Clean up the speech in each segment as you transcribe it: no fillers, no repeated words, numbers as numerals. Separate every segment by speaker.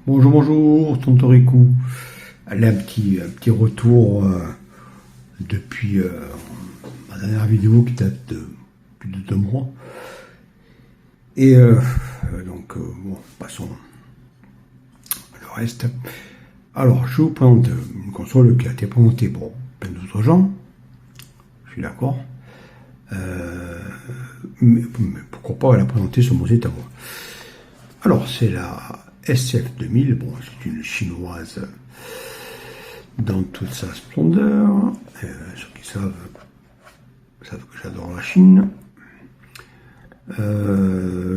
Speaker 1: Bonjour, bonjour, tonton Rico. Allez, un petit retour depuis ma dernière vidéo qui date de plus de 2 mois. Et bon, passons le reste. Alors, je vous présente une console qui a été présentée pour plein d'autres gens. Je suis d'accord. Mais pourquoi pas la présenter sur mon site à moi. Alors, c'est la SF2000, bon, c'est une chinoise dans toute sa splendeur. Ceux qui savent que j'adore la Chine.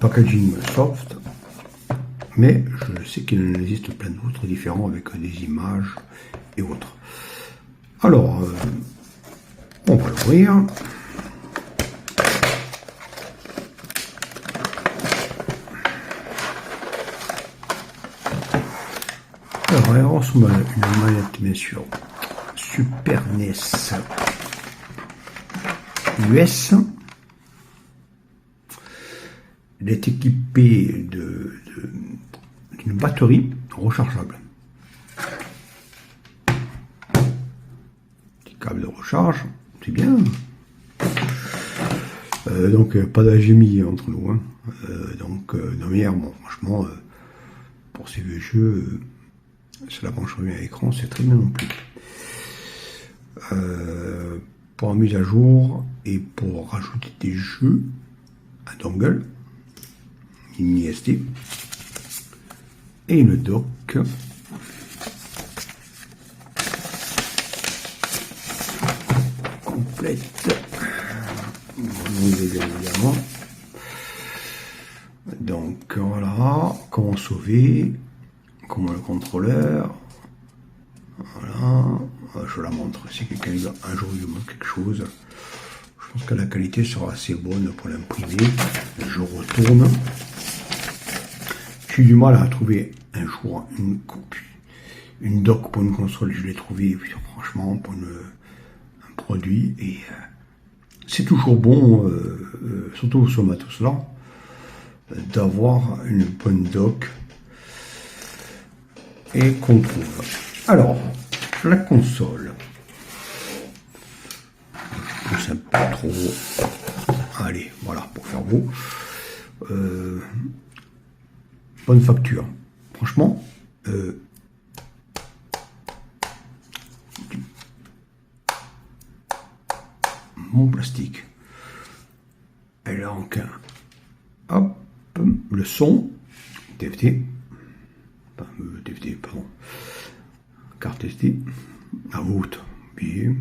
Speaker 1: Packaging soft, mais je sais qu'il en existe plein d'autres différents avec des images et autres. Alors, on va l'ouvrir. Alors, elle ressemble à une manette, bien sûr, Super NES US. Elle est équipée d'une batterie rechargeable. Petit câble de recharge, c'est bien. Donc, pas d'HDMI entre nous. Hein. Non mais bon, franchement, pour ces vieux jeux, c'est la branche à l'écran, c'est très bien non plus. Pour la mise à jour et pour rajouter des jeux, un dongle, une mini SD et une dock complète. Évidemment. Donc voilà, comment sauver, comment le contrôleur. Voilà, je la montre. Si quelqu'un un jour il montre quelque chose, je pense que la qualité sera assez bonne pour l'imprimer. Je retourne. J'ai eu du mal à trouver un jour une dock pour une console. Je l'ai trouvé franchement pour un produit et c'est toujours bon, surtout sur matos là, d'avoir une bonne dock et qu'on trouve. Alors, la console. Je pousse un peu trop. Allez, voilà, pour faire beau. Bonne facture. Franchement, mon plastique. Elle a encore hop, le son DVD. DVD, pardon. Carte SD. La route. Bien.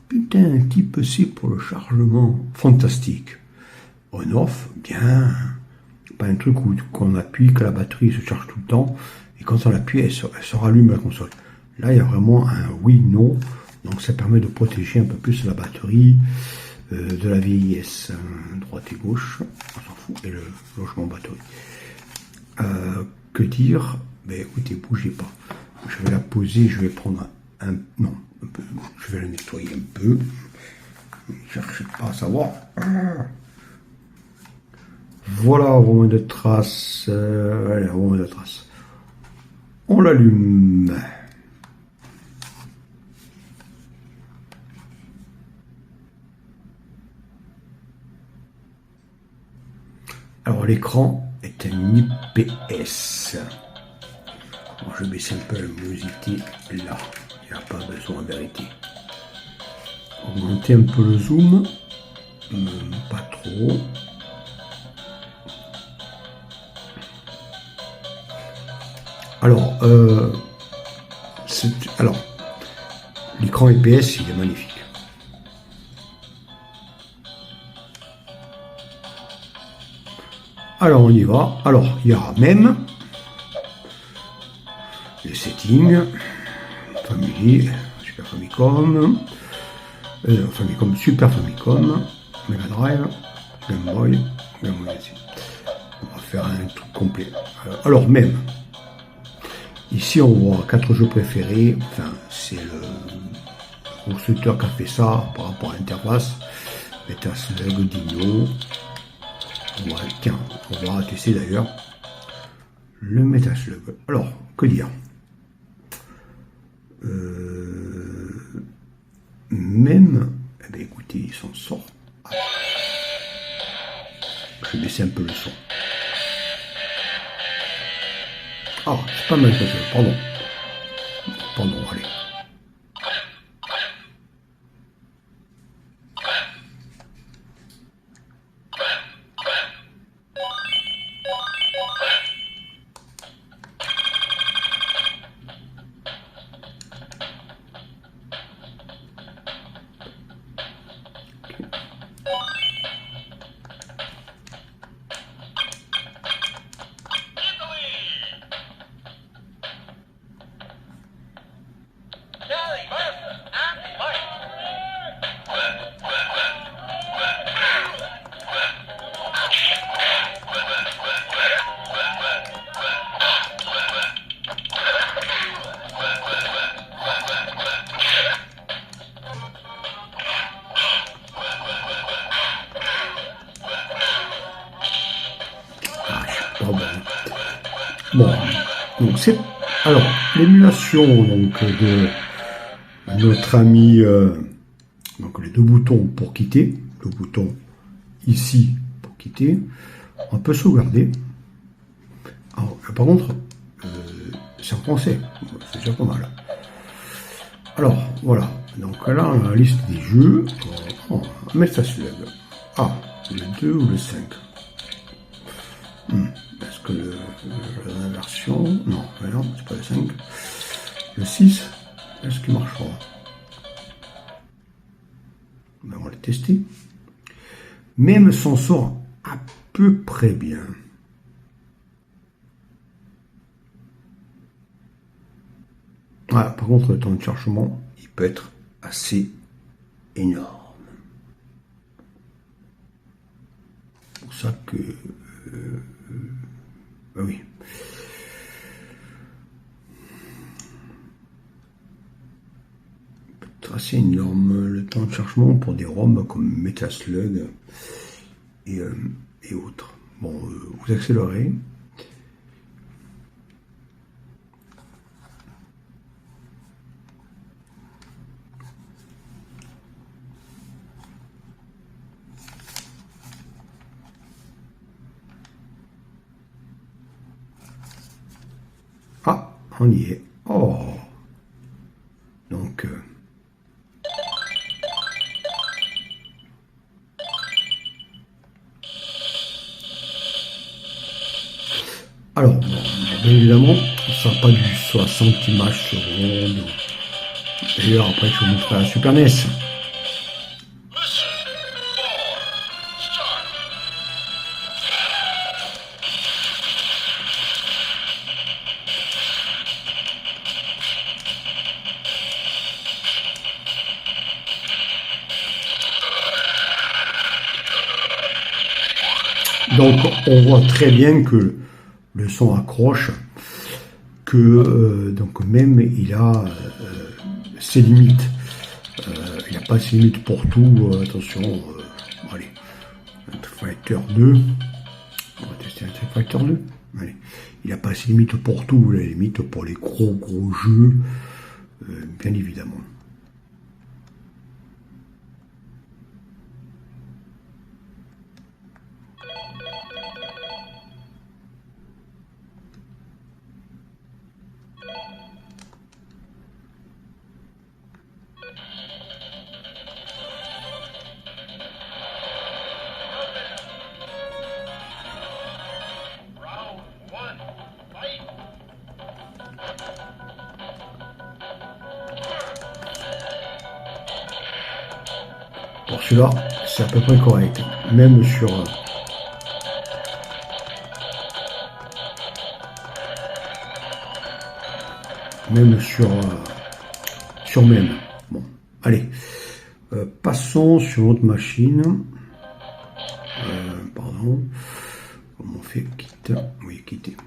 Speaker 1: Putain, un type C pour le chargement. Fantastique. On-off. Bien. Pas un truc où qu'on appuie, que la batterie se charge tout le temps. Et quand on appuie, elle se rallume la console. Là, il y a vraiment un oui-non. Donc ça permet de protéger un peu plus la batterie de la vieillesse. Droite et gauche, on s'en fout. Et le logement batterie. Que dire? Ben écoutez, bougez pas. Je vais la poser, je vais prendre un peu. Je vais la nettoyer un peu. Ne cherchez pas à savoir. Voilà, vraiment de traces. Allez, vraiment de traces. On l'allume. Alors l'écran est un IPS. Bon, je baisse un peu la luminosité là. Il n'y a pas besoin en vérité. Augmenter un peu le zoom. Pas trop. Alors, l'écran IPS, il est magnifique. Alors, on y va. Alors, il y a même les settings, Family, Super Famicom, Super Famicom, Mega Drive, Game Boy, aussi. On va faire un truc complet. Alors, même, ici, on voit 4 jeux préférés. Enfin, c'est le constructeur qui a fait ça par rapport à l'interface. Metas Lego Dino. Ouais, tiens, on va tester d'ailleurs. le Metaslug. Alors, que dire? Même, eh bien, écoutez, il s'en sort. Je vais baisser un peu le son. Ah, c'est pas mal ça, pardon. Pardon, allez. Bon, donc c'est alors l'émulation donc de notre ami donc les deux boutons pour quitter, le bouton ici pour quitter, on peut sauvegarder. Alors, par contre, c'est en français, c'est déjà pas mal. Alors voilà, donc là on a la liste des jeux. On va mettre ça sur le 2 ou le 5. Est-ce que la version... Non, c'est pas le 5. Le 6, est-ce qu'il marchera? Ben, on va le tester. Même s'en sort à peu près bien. Voilà, par contre, le temps de chargement, il peut être assez énorme. C'est pour ça que... ben oui. C'est assez énorme le temps de chargement pour des ROM comme Metaslug et autres. Bon, vous accélérez. Ah, on y est. Oh. Donc, alors, bon, bien évidemment, ça n'a pas du 60 images secondes. D'ailleurs, après, je vous montrerai la Super NES. Donc on voit très bien que le son accroche, que donc même il a ses limites. Il n'a pas ses limites pour tout. Attention, allez, Street Fighter 2. On va tester un Street Fighter 2. Allez. Il n'a pas ses limites pour tout, les limites pour les gros jeux, bien évidemment. Pour celui-là, c'est à peu près correct. Même sur... même. Bon, allez. Passons sur notre machine. Pardon. Comment on fait? Quitte. Oui, quitter.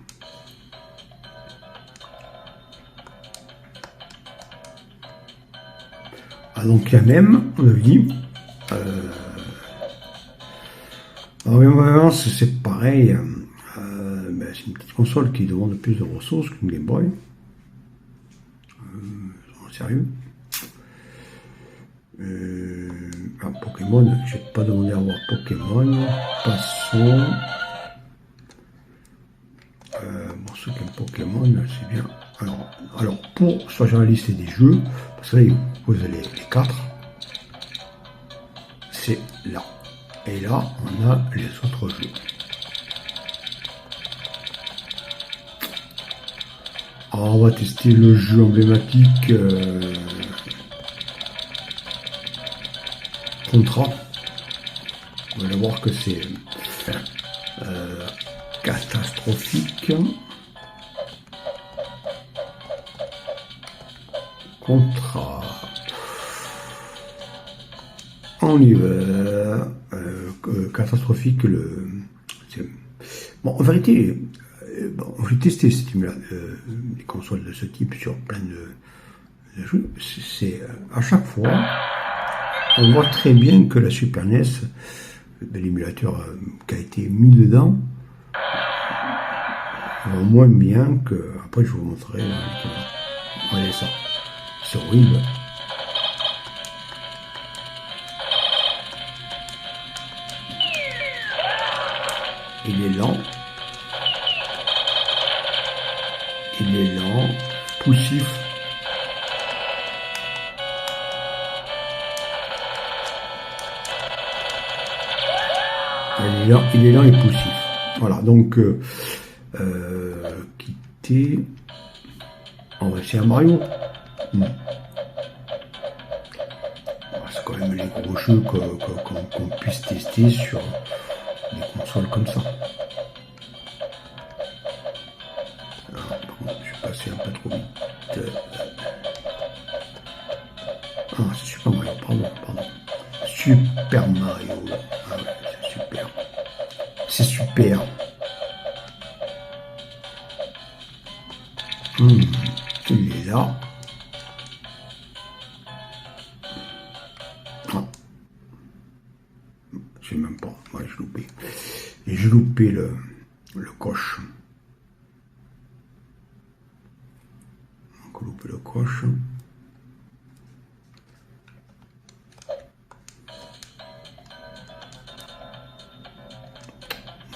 Speaker 1: Ah, donc il y a même, on avait dit. Alors, c'est pareil. Ben, c'est une petite console qui demande plus de ressources qu'une Game Boy. Sérieux. Pokémon, je n'ai pas demandé à voir Pokémon. Passons. Bon, ceux qui aiment Pokémon, c'est bien. Alors, pour choisir la liste des jeux, parce que là, vous avez les 4, c'est là. Et là, on a les autres jeux. Alors, on va tester le jeu emblématique Contra. Vous allez voir que c'est catastrophique. Contra. En hiver. Catastrophique. Bon, en vérité, j'ai testé les consoles de ce type sur plein de jeux. C'est à chaque fois, on voit très bien que la Super NES, l'émulateur qui a été mis dedans, va moins bien que. Après, je vous montrerai. Regardez ça. C'est horrible. Il est lent. Il est lent, poussif. Il est lent et poussif. Voilà, donc quitter. On va essayer un Mario. C'est quand même les gros jeux qu'on puisse tester sur des consoles comme ça. Par contre, je suis passé un peu trop vite. C'est Super Mario, pardon. Super Mario. Ah ouais, c'est super. C'est super. Il est là. Je sais même pas. Ouais, j'ai loupé. Et j'ai loupé le coche. Donc, loupé le coche.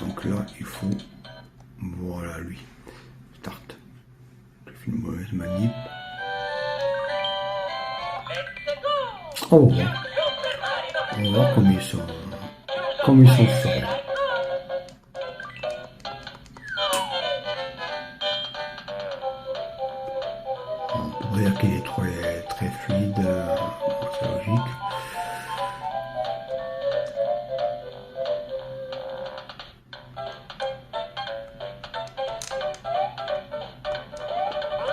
Speaker 1: Donc là, il faut. Voilà, lui. Start. J'ai fait une mauvaise manip. On va voir. On va voir comme ils sont forts. On pourrait dire qu'il est très fluide, c'est logique.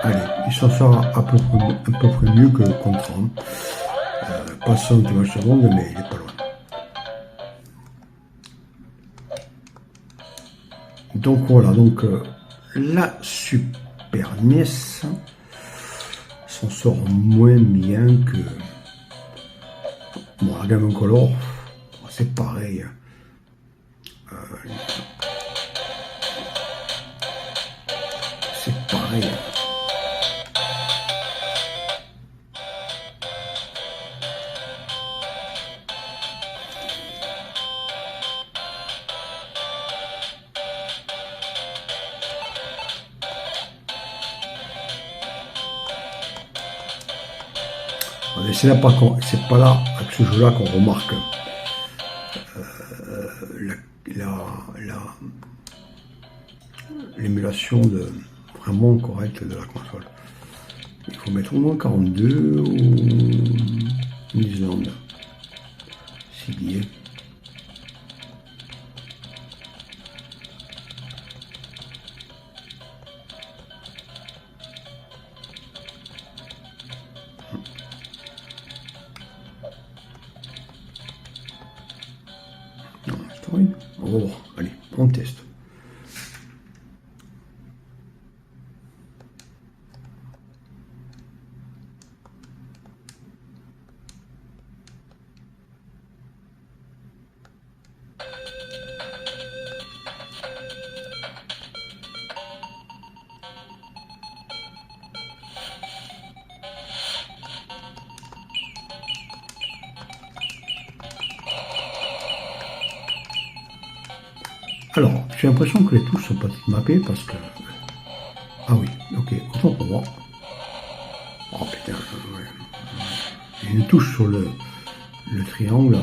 Speaker 1: Allez, il s'en sort à peu près mieux que contre pas 100 images secondes, mais il est pas loin. Donc voilà, la Super NES s'en sort moins bien que la Game Color, c'est pareil. C'est pareil. C'est pas là, avec ce jeu-là, qu'on remarque l'émulation vraiment correcte de la console. Il faut mettre au moins 42 ou New Zealand. S'il y est. Oh, allez, on teste. Alors, j'ai l'impression que les touches sont pas toutes mappées parce que... Ah oui, ok, autant pour moi. Oh putain, ouais. J'ai une touche sur le triangle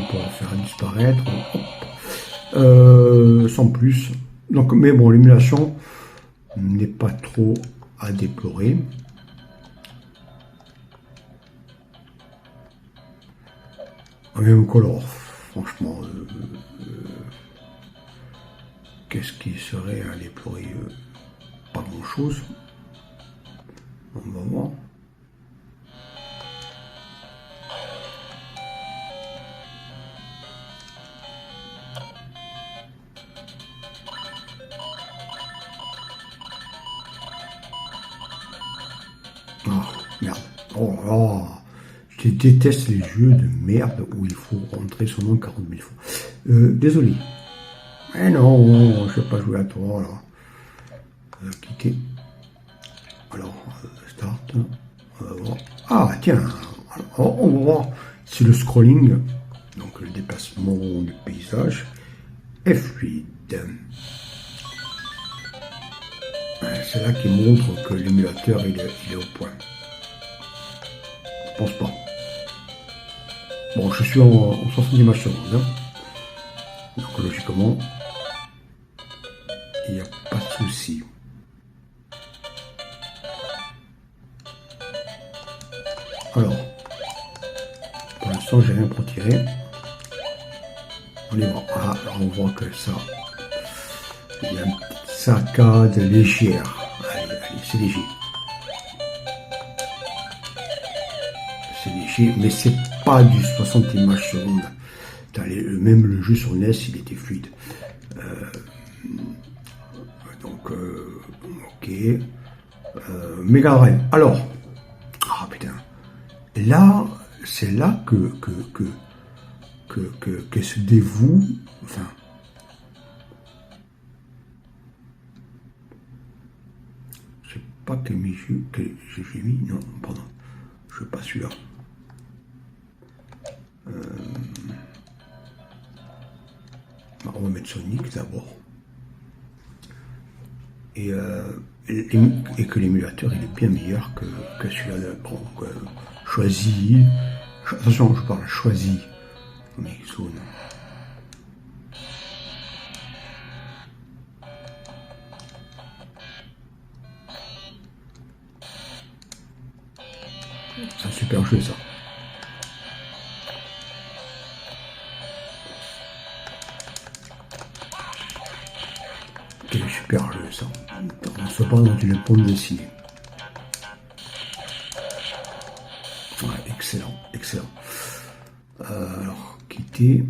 Speaker 1: pour faire disparaître. Sans plus. Donc, mais bon, l'émulation n'est pas trop à déplorer. Même color, franchement, qu'est-ce qui serait à déplorer? Pas grand-chose. On va voir. Ah, merde. Oh là là. Je déteste les jeux de merde où il faut rentrer son nom 40 000 fois. Désolé. Mais non, je ne vais pas jouer à toi, là. Cliquer. Alors, start. On va voir. Ah, tiens. Alors, on va voir. C'est le scrolling. Donc, le déplacement du paysage. F8. C'est là qu'il montre que l'émulateur il est au point. Je pense pas. Bon, je suis en 60 images secondes. Hein. Donc logiquement, il n'y a pas de souci. Alors, pour l'instant, j'ai rien pour tirer. On y va. Ah, alors on voit que ça, il y a une petite saccade légère. Allez, c'est léger. C'est léger, mais c'est pas du 60 images secondes. Même le jeu sur NES, il était fluide. Donc, ok. Mega Drive. Alors, ah putain. Là, c'est là que se dévoue, enfin, je sais pas que j'ai mis, non, pardon, je veux pas celui-là. On va mettre Sonic d'abord. Et que l'émulateur il est bien meilleur que celui-là. Bon, choisi. Attention, je parle choisi. Mais zone. C'est un super jeu ça. Quel super jeu ça. On se parle dans une bande dessinée. Ouais, excellent, excellent. Alors, quitter.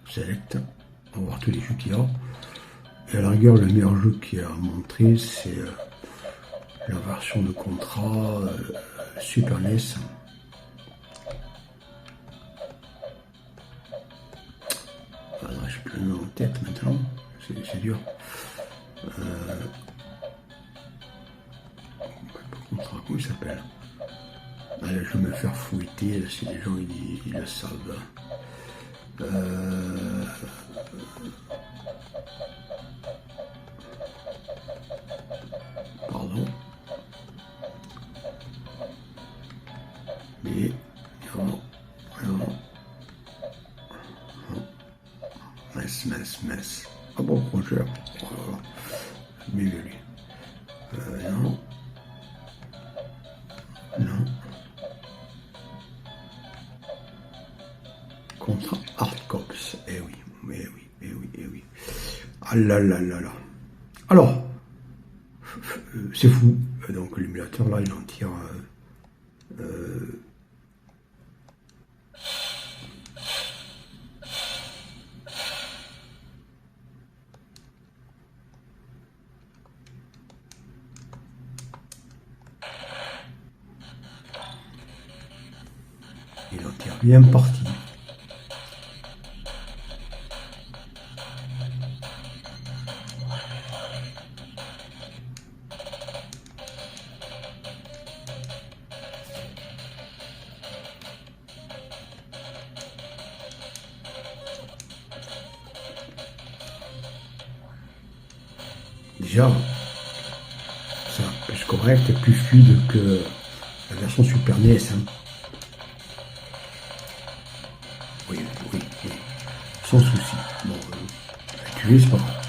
Speaker 1: Select. On va voir tous les jeux qu'il y a. Et à la rigueur, le meilleur jeu qu'il y a à montrer, c'est la version de Contra Super NES. J'ai plus le nom en tête maintenant, c'est dur. Contra, comment il s'appelle? Allez, je vais me faire fouetter si les gens ils le savent. Pardon. Mais non. Mess. Ah bon, Roger. Oh là là. Mieux lui. Non. Non. Contre Hardcops. Eh oui. Ah là là là là. Alors, c'est fou. Donc l'émulateur là, il en tire. Il en tire bien parti. déjà, ça plus correct et plus fluide que la version Super NES. Hein. Oui, sans souci. Bon, tu c'est pas grave.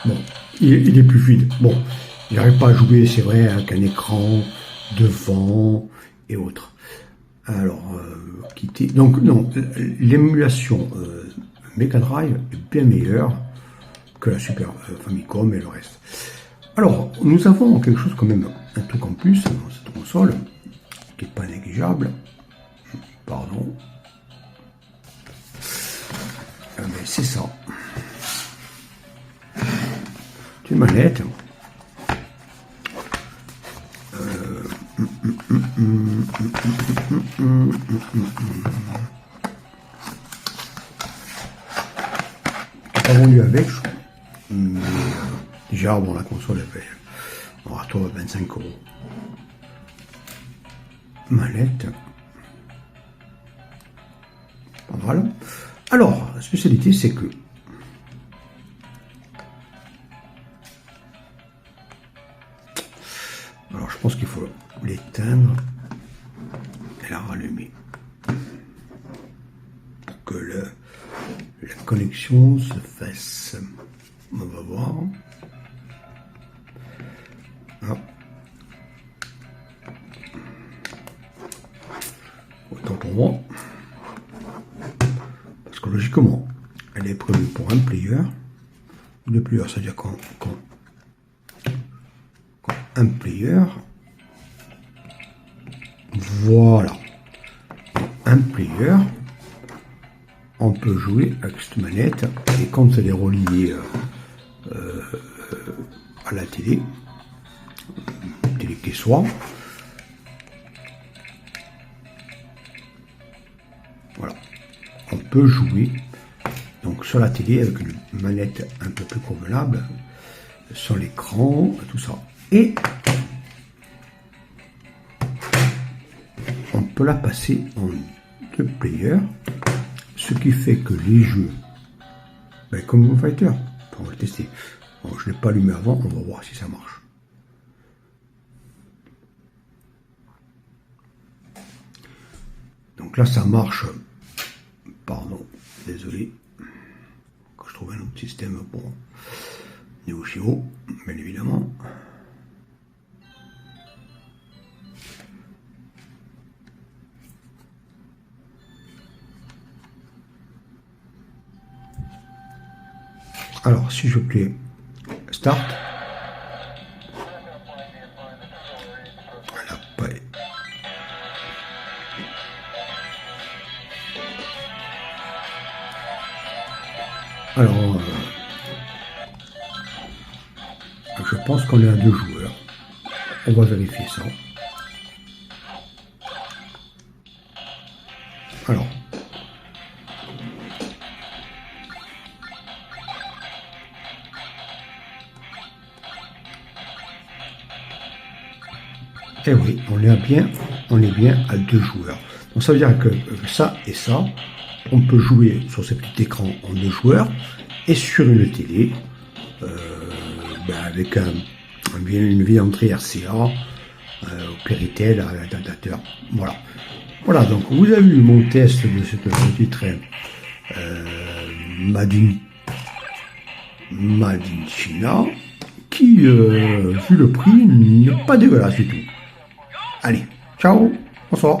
Speaker 1: Bon, il est plus fluide. Bon, il n'arrive pas à jouer, c'est vrai, avec un écran devant et autres. Alors, quitter. Donc, non, l'émulation Mega Drive est bien meilleure que la Super Famicom et le reste. Alors, nous avons quelque chose quand même, un truc en plus dans cette console, qui n'est pas négligeable. Pardon. Mais c'est ça. C'est une manette. Pas vendu avec, je crois. Mais, déjà, bon, la console, elle fait un râteau à 25 €. Manette. Voilà. Alors, la spécialité, c'est que alors, je pense qu'il faut l'éteindre et la rallumer pour que la connexion se fasse. On va voir. Ah. Autant pour moi. Parce que logiquement, elle est prévue pour un player. Le player, c'est-à-dire quand un player, voilà, un player, on peut jouer avec cette manette, et quand elle est reliée à la télé qui soit, voilà, on peut jouer donc sur la télé avec une manette un peu plus convenable, sur l'écran, tout ça. Et on peut la passer en 2 players, ce qui fait que les jeux, ben comme King of Fighters, on va le tester. Bon, je ne l'ai pas allumé avant, on va voir si ça marche. Donc là, ça marche. Pardon, désolé. Quand je trouve un autre système pour Neo Geo, bien évidemment. Alors, si je plais Start, elle n'a pas... Alors, je pense qu'on est à 2 joueurs. On va vérifier ça. Alors, et oui, on est bien à 2 joueurs. Donc ça veut dire que ça et ça, on peut jouer sur ce petit écran en 2 joueurs et sur une télé avec une vieille entrée RCA, au Péritel, à l'adaptateur. Voilà. Voilà, donc vous avez eu mon test de cette petite Made in China, qui, vu le prix, n'est pas dégueulasse du tout. Allez, ciao, bonsoir.